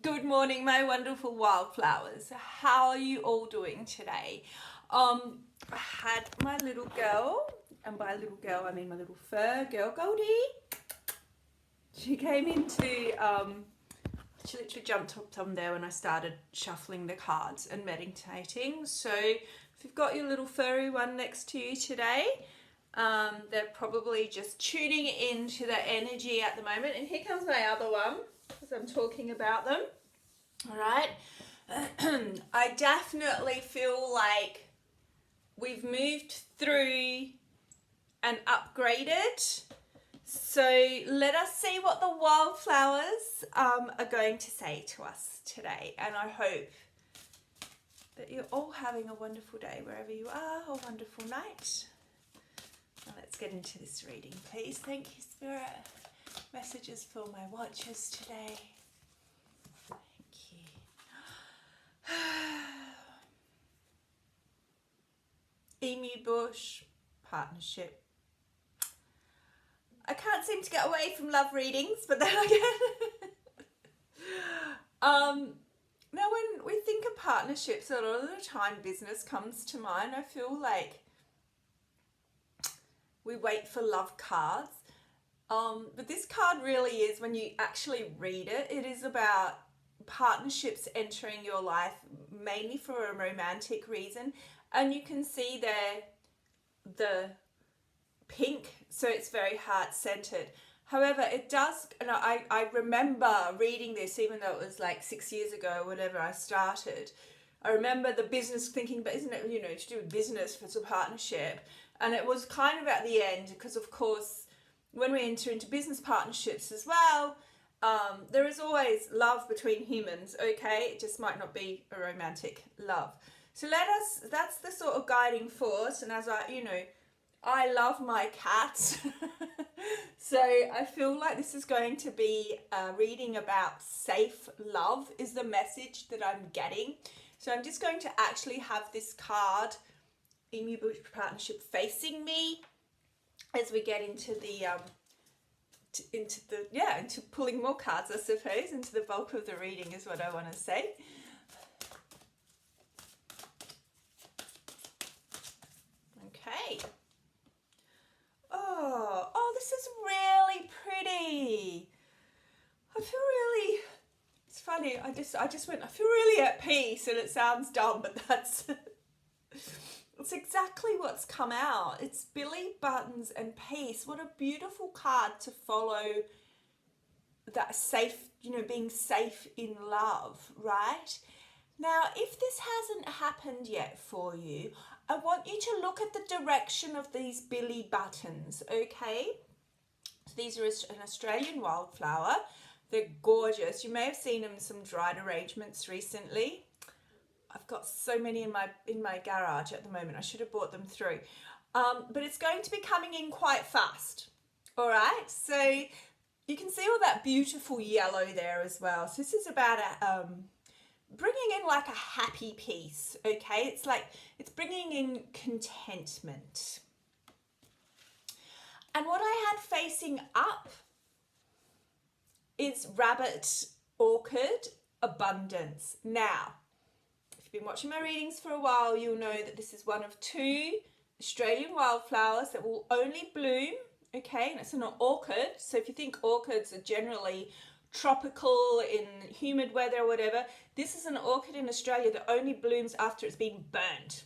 Good morning, my wonderful wildflowers. How are you all doing today? I had my little girl, and by little girl I mean my little fur girl, Goldie. She came into, she literally jumped up on there when I started shuffling the cards and meditating. So if you've got your little furry one next to you today, they're probably just tuning into the energy at the moment. And here comes my other one, as I'm talking about them. All right. I definitely feel like we've moved through and upgraded. So let us see what the wildflowers are going to say to us today. And I hope that you're all having a wonderful day wherever you are, a wonderful night. Now let's get into this reading, please. Thank you, Spirit. Messages for my watchers today. Thank you. Emu bush, partnership. I can't seem to get away from love readings, but then again. Now when we think of partnerships, a lot of the time business comes to mind. I feel like we wait for love cards. But this card really is, when you actually read it, it is about partnerships entering your life, mainly for a romantic reason. And you can see there the pink, so it's very heart-centered. However, it does, and I remember reading this, even though it was like 6 years ago, whenever I started. I remember the business thinking, but isn't it, to do with business if it's a partnership? And it was kind of at the end, because of course, when we enter into business partnerships as well, there is always love between humans, okay? It just might not be a romantic love. So that's the sort of guiding force. And as I love my cats. So I feel like this is going to be reading about safe love is the message that I'm getting. So I'm just going to actually have this card, Emu Bush Partnership, facing me as we get into into pulling more cards, I suppose, into the bulk of the reading is what I want to say. Okay. Oh, this is really pretty. I feel really, it's funny, I just went, I feel really at peace, and it sounds dumb, but that's, it's exactly what's come out. It's Billy Buttons and peace. What a beautiful card to follow that safe, being safe in love, right? Now, if this hasn't happened yet for you, I want you to look at the direction of these Billy Buttons, okay? So these are an Australian wildflower. They're gorgeous. You may have seen them in some dried arrangements recently. I've got so many in my garage at the moment. I should have brought them through. But it's going to be coming in quite fast, all right? So you can see all that beautiful yellow there as well. So this is about bringing in like a happy peace, okay? It's like it's bringing in contentment. And what I had facing up is rabbit, orchid, abundance. Now, if you've been watching my readings for a while, you'll know that this is one of 2 Australian wildflowers that will only bloom, okay? And it's an orchid. So if you think orchids are generally tropical, in humid weather or whatever, this is an orchid in Australia that only blooms after it's been burnt.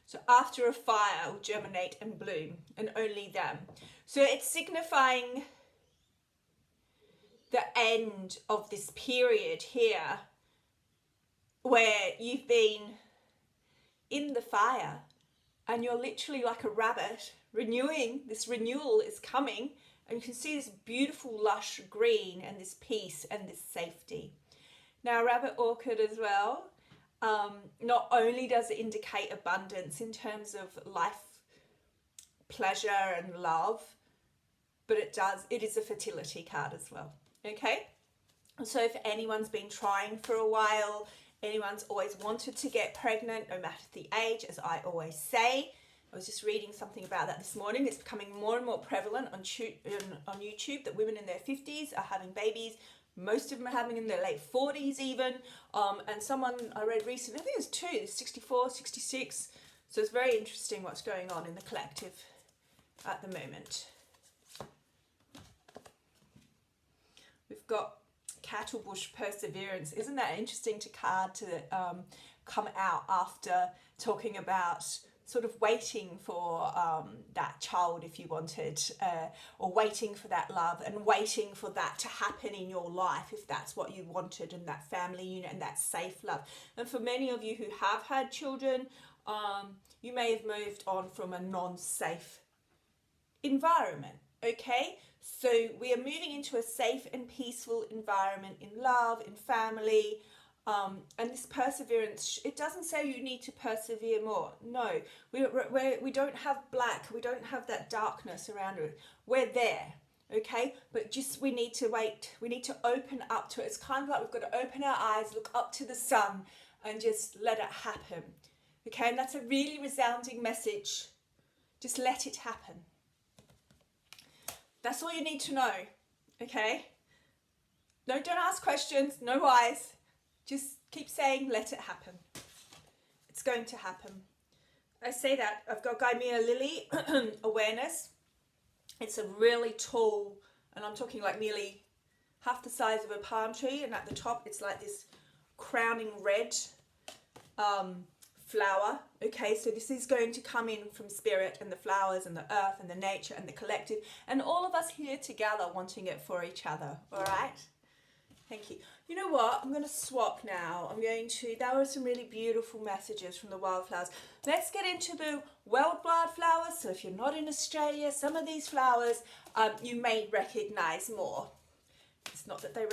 So after a fire, it will germinate and bloom, and only then. So it's signifying the end of this period here where you've been in the fire and you're literally like a rabbit renewing. This renewal is coming, and you can see this beautiful lush green and this peace and this safety. Now, rabbit orchid as well, not only does it indicate abundance in terms of life, pleasure and love, but it is a fertility card as well, okay? So if anyone's been trying for a while, anyone's always wanted to get pregnant, no matter the age, as I always say. I was just reading something about that this morning. It's becoming more and more prevalent on YouTube that women in their 50s are having babies Most of them are having in their late 40s even. And someone I read recently, I think it was two, 64, 66. So it's very interesting what's going on in the collective at the moment. We've got Cattlebush Perseverance. Isn't that interesting card to come out after talking about sort of waiting for that child if you wanted, or waiting for that love and waiting for that to happen in your life if that's what you wanted, and that family unit and that safe love. And for many of you who have had children, you may have moved on from a non-safe environment, okay? So we are moving into a safe and peaceful environment in love, in family, and this perseverance, it doesn't say you need to persevere more. No, we don't have black, we don't have that darkness around it. We're there, okay? But just we need to wait, we need to open up to it. It's kind of like we've got to open our eyes, look up to the sun and just let it happen, okay? And that's a really resounding message. Just let it happen. That's all you need to know, okay? No, don't ask questions, no whys. Just keep saying, let it happen. It's going to happen. I say that, I've got Gaimea Lily awareness. It's a really tall, and I'm talking like nearly half the size of a palm tree, and at the top it's like this crowning red flower. Okay, so this is going to come in from spirit and the flowers and the earth and the nature and the collective, and all of us here together wanting it for each other. All right, thank you. You know what, I'm going to swap now. There were some really beautiful messages from the wildflowers. Let's get into the world wildflowers. So if you're not in Australia, some of these flowers you may recognize more. It's not that they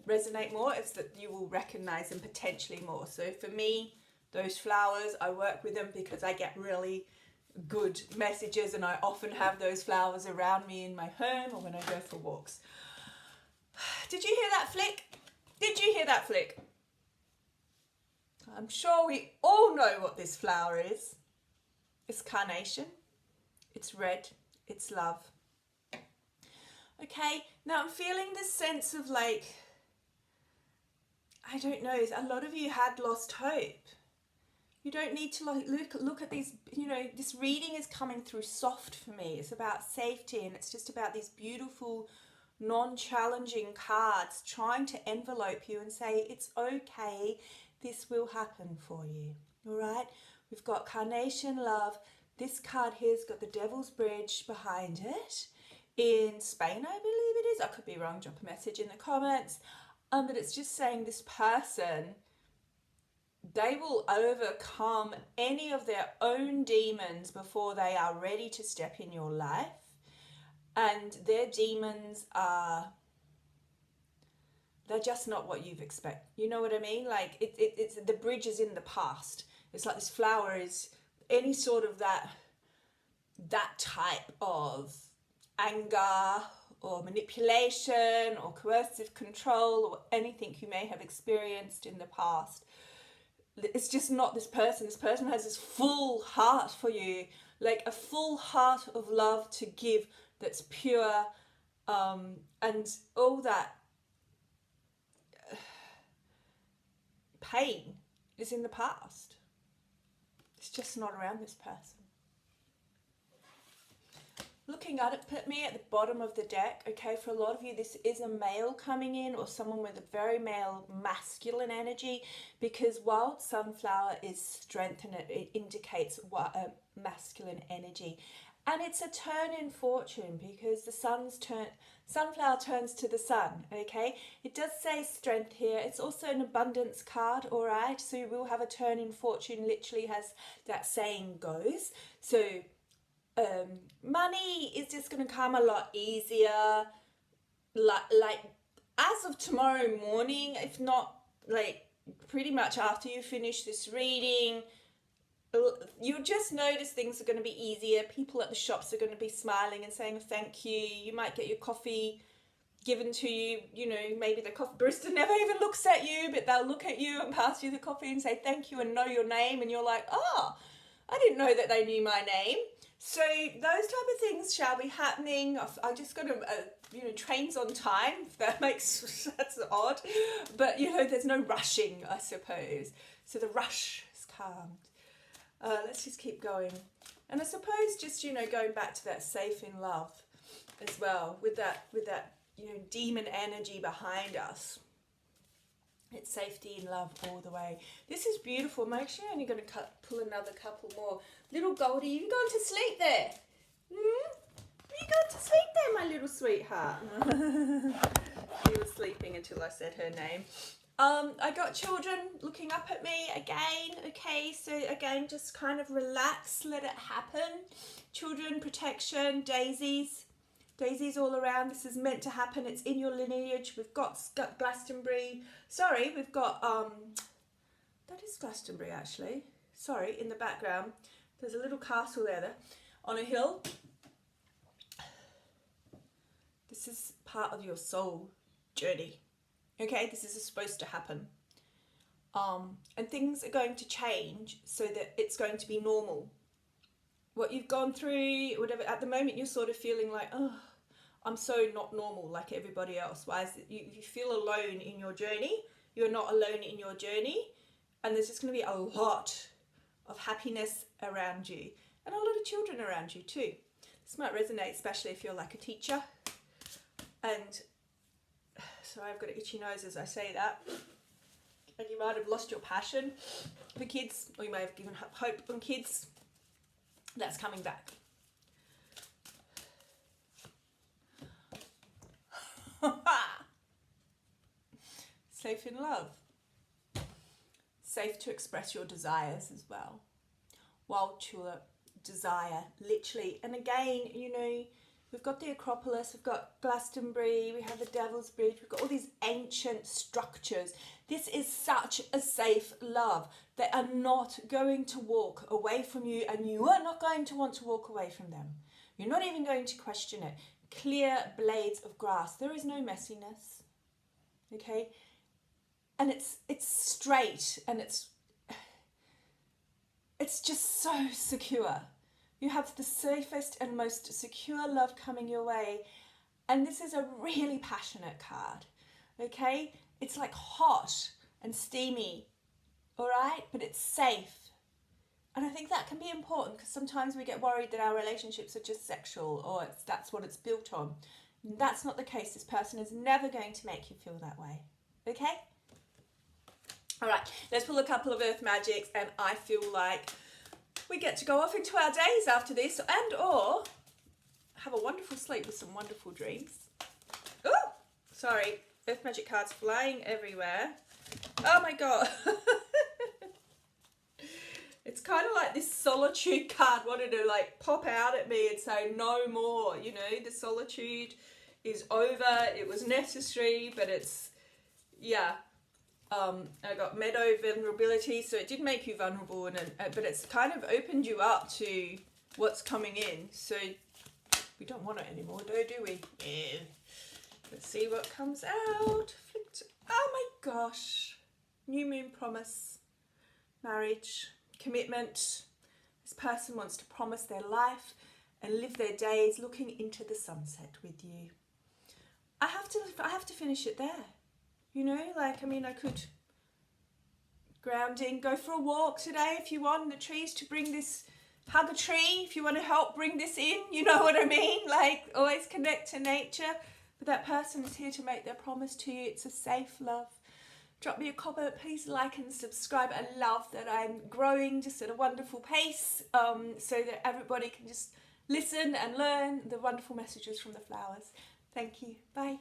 resonate more, it's that you will recognize them potentially more. So for me, those flowers, I work with them because I get really good messages, and I often have those flowers around me in my home or when I go for walks. Did you hear that flick? Did you hear that flick? I'm sure we all know what this flower is. It's carnation. It's red. It's love. Okay, now I'm feeling this sense of like, I don't know, a lot of you had lost hope. You don't need to look at these, you know, this reading is coming through soft for me. It's about safety, and it's just about these beautiful, non-challenging cards trying to envelope you and say, it's okay, this will happen for you. All right, we've got carnation, love. This card here's got the Devil's Bridge behind it. In Spain, I believe it is. I could be wrong, drop a message in the comments. But it's just saying this person, they will overcome any of their own demons before they are ready to step in your life. And their demons they're just not what you've expected. You know what I mean? Like it's the bridge is in the past. It's like this flower is any sort of that type of anger or manipulation or coercive control or anything you may have experienced in the past. It's just not this person. This person has this full heart for you, like a full heart of love to give that's pure, and all that pain is in the past. It's just not around this person. Looking at it, put me at the bottom of the deck, okay? For a lot of you, this is a male coming in, or someone with a very male masculine energy, because wild sunflower is strength and it indicates what a masculine energy. And it's a turn in fortune because the sunflower turns to the sun, okay? It does say strength here. It's also an abundance card, all right? So you will have a turn in fortune, literally as that saying goes. So money is just going to come a lot easier, like as of tomorrow morning, if not like pretty much after you finish this reading. You'll just notice things are going to be easier. People at the shops are going to be smiling and saying thank you. You might get your coffee given to you. You know, maybe the coffee barista never even looks at you, but they'll look at you and pass you the coffee and say thank you and know your name. And you're like, oh, I didn't know that they knew my name. So those type of things shall be happening. I just got trains on time. If that makes, that's odd, but there's no rushing, I suppose. So the rush is calmed. Let's just keep going, and I suppose just going back to that safe in love as well, with that demon energy behind us. It's safety in love all the way. This is beautiful. I'm actually only going to pull another couple more. Little Goldie, you going to sleep there? You going to sleep there, my little sweetheart? She was sleeping until I said her name. I got children looking up at me again. Okay, so again, just kind of relax, let it happen. Children, protection, daisies. Daisies all around. This is meant to happen. It's in your lineage. We've got Glastonbury. Sorry, we've got, that is Glastonbury actually. Sorry, in the background. There's a little castle there on a hill. This is part of your soul journey. Okay, this is supposed to happen. And things are going to change so that it's going to be normal. What you've gone through, whatever, at the moment you're sort of feeling like, oh, I'm so not normal like everybody else. Why is it you feel alone in your journey? You're not alone in your journey. And there's just going to be a lot of happiness around you. And a lot of children around you too. This might resonate, especially if you're like a teacher. And sorry, I've got an itchy nose as I say that. And you might have lost your passion for kids, or you may have given up hope on kids. That's coming back. Safe in love. Safe to express your desires as well. Wild tulip, desire, literally. And again, we've got the Acropolis, we've got Glastonbury, we have the Devil's Bridge, we've got all these ancient structures. This is such a safe love. They are not going to walk away from you, and you are not going to want to walk away from them. You're not even going to question it. Clear blades of grass. There is no messiness. Okay? And it's straight, and it's just so secure. You have the safest and most secure love coming your way. And this is a really passionate card. Okay? It's like hot and steamy. All right? But it's safe. And I think that can be important, because sometimes we get worried that our relationships are just sexual, or that's what it's built on. That's not the case. This person is never going to make you feel that way. Okay? All right, let's pull a couple of Earth Magics, and I feel like we get to go off into our days after this, and or have a wonderful sleep with some wonderful dreams. Oh, sorry, Earth Magic cards flying everywhere. Oh my God. It's kind of like this solitude card wanted to like pop out at me and say no more. The solitude is over. It was necessary, but it's, yeah. I got meadow vulnerability, so it did make you vulnerable, but it's kind of opened you up to what's coming in. So we don't want it anymore, do we? Yeah. Let's see what comes out. Flipped. Oh my gosh. New moon promise. Marriage. Commitment. This person wants to promise their life and live their days looking into the sunset with you. I have to finish it there. I could grounding, go for a walk today if you want in the trees to bring this, hug a tree if you want to help bring this in, you know what I mean? Like, always connect to nature. But that person is here to make their promise to you. It's a safe love. Drop me a comment, please like and subscribe. I love that I'm growing just at a wonderful pace, so that everybody can just listen and learn the wonderful messages from the flowers. Thank you. Bye.